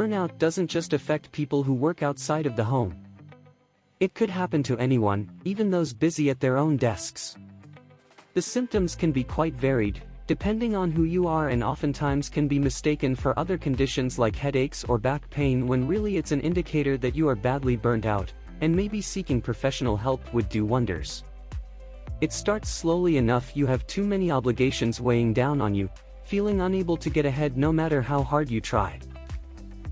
Burnout doesn't just affect people who work outside of the home. It could happen to anyone, even those busy at their own desks. The symptoms can be quite varied, depending on who you are, and oftentimes can be mistaken for other conditions like headaches or back pain, when really it's an indicator that you are badly burnt out, and maybe seeking professional help would do wonders. It starts slowly enough. You have too many obligations weighing down on you, feeling unable to get ahead no matter how hard you try.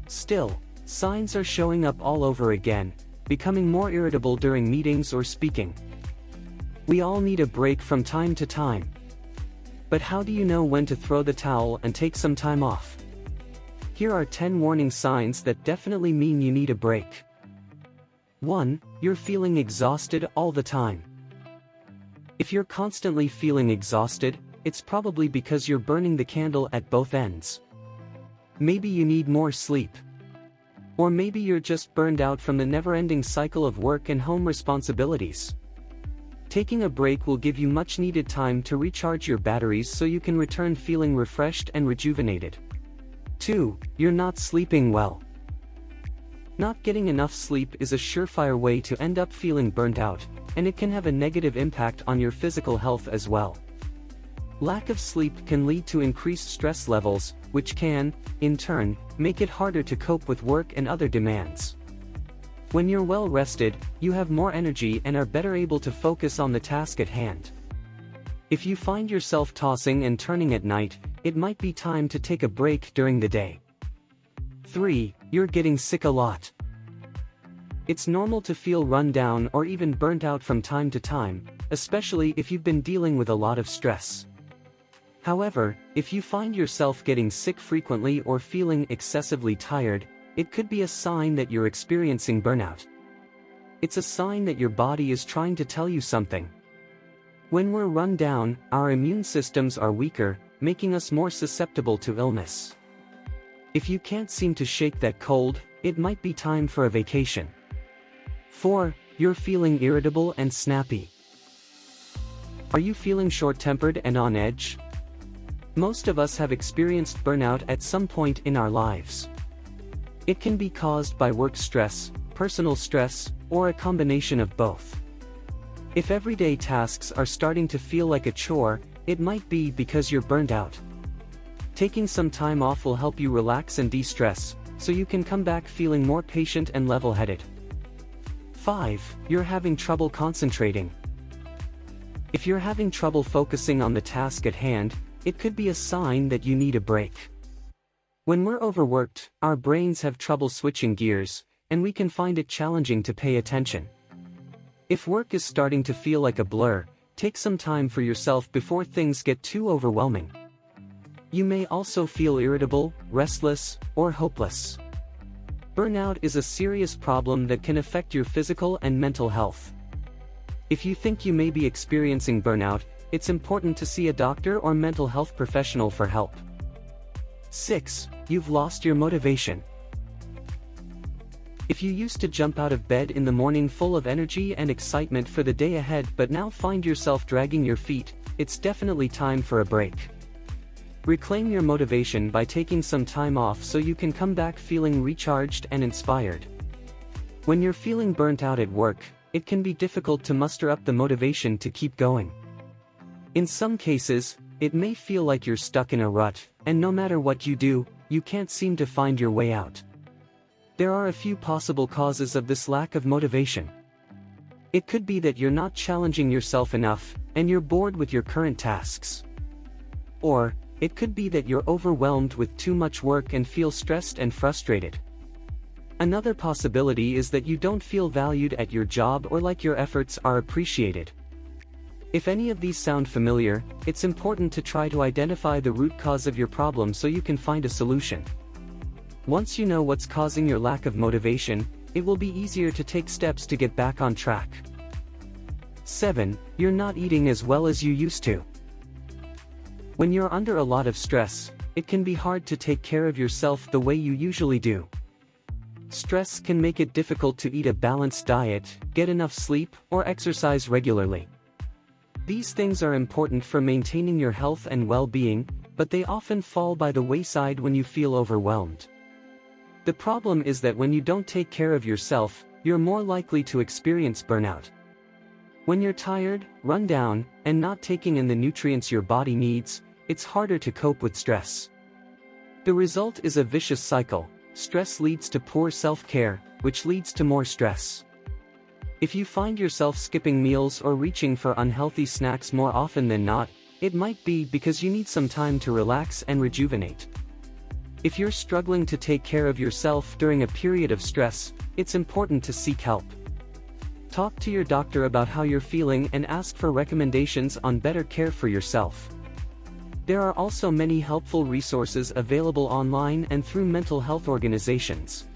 Still, signs are showing up all over again, becoming more irritable during meetings or speaking. We all need a break from time to time. But how do you know when to throw the towel and take some time off? Here are 10 warning signs that definitely mean you need a break. 1. You're feeling exhausted all the time. If you're constantly feeling exhausted, it's probably because you're burning the candle at both ends. Maybe you need more sleep. Or maybe you're just burned out from the never-ending cycle of work and home responsibilities. Taking a break will give you much-needed time to recharge your batteries so you can return feeling refreshed and rejuvenated. 2. You're not sleeping well. Not getting enough sleep is a surefire way to end up feeling burnt out, and it can have a negative impact on your physical health as well. Lack of sleep can lead to increased stress levels, which can, in turn, make it harder to cope with work and other demands. When you're well rested, you have more energy and are better able to focus on the task at hand. If you find yourself tossing and turning at night, it might be time to take a break during the day. 3. You're getting sick a lot. It's normal to feel run down or even burnt out from time to time, especially if you've been dealing with a lot of stress. However, if you find yourself getting sick frequently or feeling excessively tired, it could be a sign that you're experiencing burnout. It's a sign that your body is trying to tell you something. When we're run down, our immune systems are weaker, making us more susceptible to illness. If you can't seem to shake that cold, it might be time for a vacation. 4. You're feeling irritable and snappy. Are you feeling short-tempered and on edge? Most of us have experienced burnout at some point in our lives. It can be caused by work stress, personal stress, or a combination of both. If everyday tasks are starting to feel like a chore, it might be because you're burned out. Taking some time off will help you relax and de-stress, so you can come back feeling more patient and level-headed. 5. You're having trouble concentrating. If you're having trouble focusing on the task at hand, it could be a sign that you need a break. When we're overworked, our brains have trouble switching gears, and we can find it challenging to pay attention. If work is starting to feel like a blur, take some time for yourself before things get too overwhelming. You may also feel irritable, restless, or hopeless. Burnout is a serious problem that can affect your physical and mental health. If you think you may be experiencing burnout, it's important to see a doctor or mental health professional for help. 6. You've lost your motivation. If you used to jump out of bed in the morning full of energy and excitement for the day ahead but now find yourself dragging your feet, it's definitely time for a break. Reclaim your motivation by taking some time off so you can come back feeling recharged and inspired. When you're feeling burnt out at work, it can be difficult to muster up the motivation to keep going. In some cases, it may feel like you're stuck in a rut, and no matter what you do, you can't seem to find your way out. There are a few possible causes of this lack of motivation. It could be that you're not challenging yourself enough, and you're bored with your current tasks. Or, it could be that you're overwhelmed with too much work and feel stressed and frustrated. Another possibility is that you don't feel valued at your job or like your efforts are appreciated. If any of these sound familiar, it's important to try to identify the root cause of your problem so you can find a solution. Once you know what's causing your lack of motivation, it will be easier to take steps to get back on track. 7. You're not eating as well as you used to. When you're under a lot of stress, it can be hard to take care of yourself the way you usually do. Stress can make it difficult to eat a balanced diet, get enough sleep, or exercise regularly. These things are important for maintaining your health and well-being, but they often fall by the wayside when you feel overwhelmed. The problem is that when you don't take care of yourself, you're more likely to experience burnout. When you're tired, run down, and not taking in the nutrients your body needs, it's harder to cope with stress. The result is a vicious cycle. Stress leads to poor self-care, which leads to more stress. If you find yourself skipping meals or reaching for unhealthy snacks more often than not, it might be because you need some time to relax and rejuvenate. If you're struggling to take care of yourself during a period of stress, it's important to seek help. Talk to your doctor about how you're feeling and ask for recommendations on better care for yourself. There are also many helpful resources available online and through mental health organizations.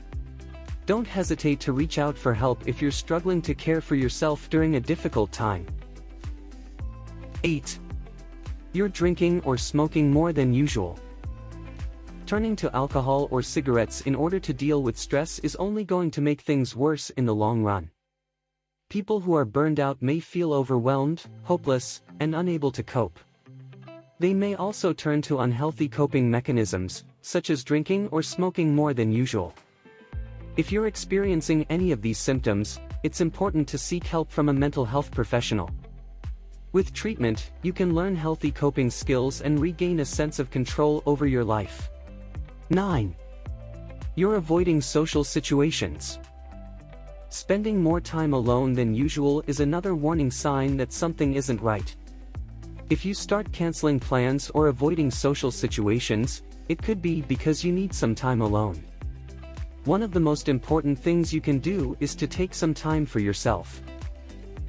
Don't hesitate to reach out for help if you're struggling to care for yourself during a difficult time. 8. You're drinking or smoking more than usual. Turning to alcohol or cigarettes in order to deal with stress is only going to make things worse in the long run. People who are burned out may feel overwhelmed, hopeless, and unable to cope. They may also turn to unhealthy coping mechanisms, such as drinking or smoking more than usual. If you're experiencing any of these symptoms, it's important to seek help from a mental health professional. With treatment, you can learn healthy coping skills and regain a sense of control over your life. 9. You're avoiding social situations. Spending more time alone than usual is another warning sign that something isn't right. If you start canceling plans or avoiding social situations, it could be because you need some time alone. One of the most important things you can do is to take some time for yourself.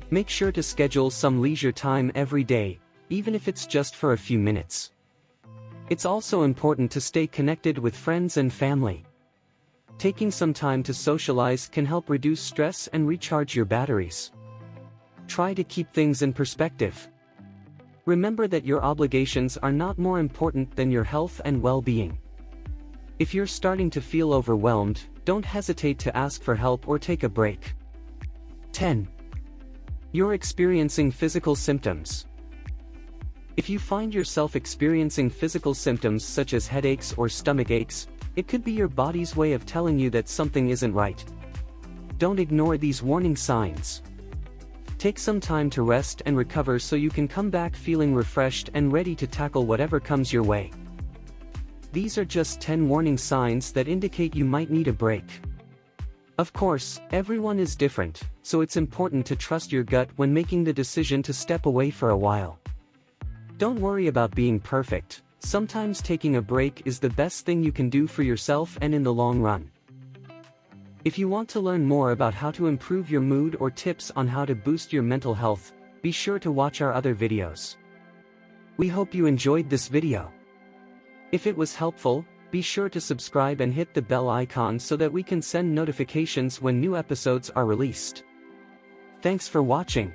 Make sure to schedule some leisure time every day, even if it's just for a few minutes. It's also important to stay connected with friends and family. Taking some time to socialize can help reduce stress and recharge your batteries. Try to keep things in perspective. Remember that your obligations are not more important than your health and well-being. If you're starting to feel overwhelmed, don't hesitate to ask for help or take a break. 10. You're experiencing physical symptoms. If you find yourself experiencing physical symptoms such as headaches or stomach aches, it could be your body's way of telling you that something isn't right. Don't ignore these warning signs. Take some time to rest and recover so you can come back feeling refreshed and ready to tackle whatever comes your way. These are just 10 warning signs that indicate you might need a break. Of course, everyone is different, so it's important to trust your gut when making the decision to step away for a while. Don't worry about being perfect. Sometimes taking a break is the best thing you can do for yourself and in the long run. If you want to learn more about how to improve your mood or tips on how to boost your mental health, be sure to watch our other videos. We hope you enjoyed this video. If it was helpful, be sure to subscribe and hit the bell icon so that we can send notifications when new episodes are released. Thanks for watching.